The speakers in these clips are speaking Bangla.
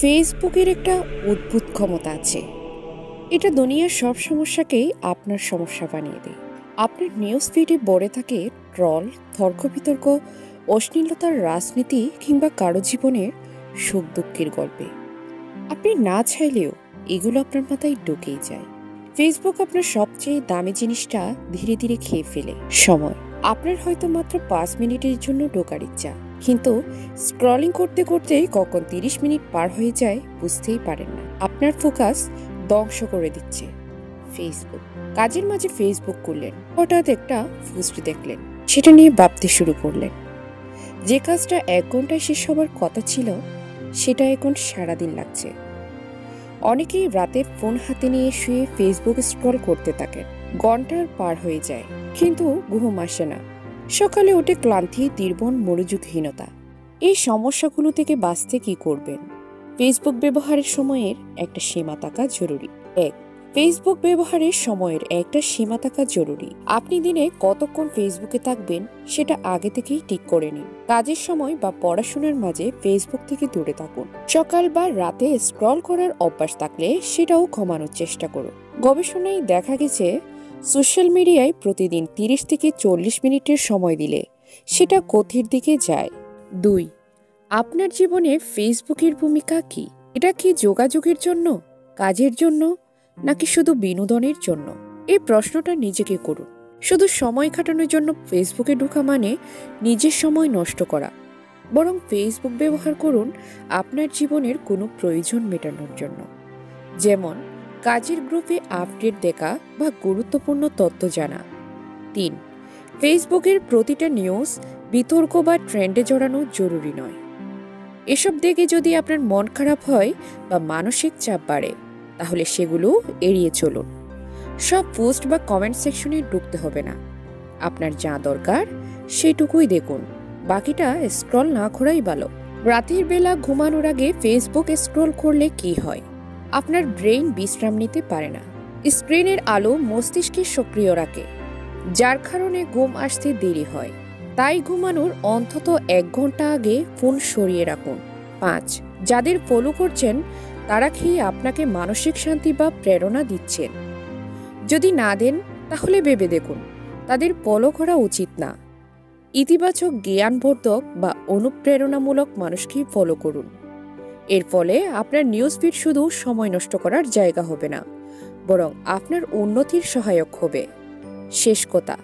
ফেসবুকের একটা অদ্ভুত ক্ষমতা আছে। এটা দুনিয়ার সব সমস্যাকেই আপনার সমস্যা বানিয়ে দেয়। আপনার নিউজ ফিডে ভরে থাকে ট্রল, তর্ক বিতর্ক, অশ্লীলতার রাজনীতি কিংবা কারো জীবনের সুখ দুঃখের গল্পে। আপনি না চাইলেও এগুলো আপনার মাথায় ঢুকেই যায়। ফেসবুক আপনার সবচেয়ে দামি জিনিসটা ধীরে ধীরে খেয়ে ফেলে, সময়। আপনার হয়তো মাত্র 5 মিনিটের জন্য ঢোকার ইচ্ছা, কিন্তু স্ক্রলিং করতে করতে কখন 30 মিনিট পার হয়ে যায় বুঝতেই পারেন না। আপনার ফোকাস ধ্বংস করে দিচ্ছে ফেসবুক। কাজের মাঝে ফেসবুক করলেন, হঠাৎ একটা পোস্ট দেখলেন, সেটা নিয়ে ভাবতে শুরু করলেন। যে কাজটা 1 ঘন্টায় শেষ হবার কথা ছিল, সেটা এখন সারাদিন লাগছে। অনেকেই রাতে ফোন হাতে নিয়ে শুয়ে ফেসবুক স্ক্রল করতে থাকেন, ঘন্টার পার হয়ে যায়, কিন্তু ঘুম আসে না। সকালে উঠে ক্লান্তি, নির্বন, মনোযোগহীনতা। এই সমস্যাগুলো থেকে বাঁচতে কি করবেন? ফেসবুক ব্যবহারের সময়ের একটা সীমা থাকা জরুরি। এক, ফেসবুক ব্যবহারের সময়ের একটা সীমা থাকা জরুরি। আপনি দিনে কতক্ষণ ফেসবুকে থাকবেন সেটা আগে থেকেই ঠিক করে নিন। কাজের সময় বা পড়াশোনার মাঝে ফেসবুক থেকে দূরে থাকুন। সকাল বা রাতে স্ক্রল করার অভ্যাস থাকলে সেটাও কমানোর চেষ্টা করুন। গবেষণায় দেখা গেছে সোশ্যাল মিডিয়ায় প্রতিদিন 30 থেকে 40 মিনিটের সময় দিলে সেটা ক্ষতির দিকে যায়। 2, আপনার জীবনে ফেসবুকের ভূমিকা কি? এটা কি যোগাযোগের জন্য, কাজের জন্য, নাকি শুধু বিনোদনের জন্য? এই প্রশ্নটা নিজেকে করুন। শুধু সময় কাটানোর জন্য ফেসবুকে ঢোকা মানে নিজের সময় নষ্ট করা। বরং ফেসবুক ব্যবহার করুন আপনার জীবনের কোনো প্রয়োজন মেটানোর জন্য, যেমন কাজের গ্রুপে আপডেট দেখা বা গুরুত্বপূর্ণ তথ্য জানা। 3, ফেসবুকের প্রতিটা নিউজ, বিতর্ক বা ট্রেন্ডে জড়ানো জরুরি নয়। এসব দেখে যদি আপনার মন খারাপ হয় বা মানসিক চাপ বাড়ে, তাহলে সেগুলো এড়িয়ে চলুন। সব পোস্ট বা কমেন্ট সেকশনে ঢুকতে হবে না। আপনার যা দরকার সেটুকুই দেখুন, বাকিটা স্ক্রল না করাই ভালো। রাতের বেলা ঘুমানোর আগে ফেসবুক স্ক্রল করলে কি হয়? আপনার ব্রেইন বিশ্রাম নিতে পারে না। স্ক্রিনের আলো মস্তিষ্কে সক্রিয় রাখে, যার কারণে ঘুম আসতে দেরি হয়। তাই ঘুমানোর অন্তত 1 ঘন্টা আগে ফোন সরিয়ে রাখুন। 5, যাদের ফলো করছেন তারা কি আপনাকে মানসিক শান্তি বা প্রেরণা দিচ্ছেন? যদি না দেন, তাহলে ভেবে দেখুন তাদের ফলো করা উচিত না। ইতিবাচক, জ্ঞানবর্ধক বা অনুপ্রেরণামূলক মানুষকেই ফলো করুন। এর ফলে আপনার নিউজ ফিড শুধু সময় নষ্ট করার জায়গা হবে না, বরং আপনার উন্নতির সহায়ক হবে। শেষ কথা,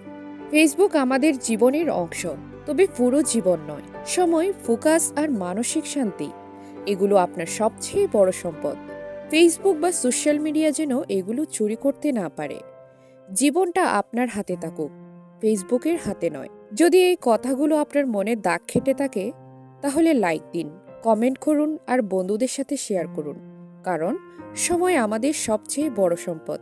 ফেসবুক আমাদের জীবনের অংশ, তবে পুরো জীবন নয়। সময়, ফোকাস আর মানসিক শান্তি, এগুলো আপনার সবচেয়ে বড় সম্পদ। ফেসবুক বা সোশ্যাল মিডিয়া যেন এগুলো চুরি করতে না পারে। জীবনটা আপনার হাতে থাকুক, ফেসবুকের হাতে নয়। যদি এই কথাগুলো আপনার মনে দাগ কেটে থাকে, তাহলে লাইক দিন, কমেন্ট করুন আর বন্ধুদের সাথে শেয়ার করুন, কারণ সময় আমাদের সবচেয়ে বড় সম্পদ।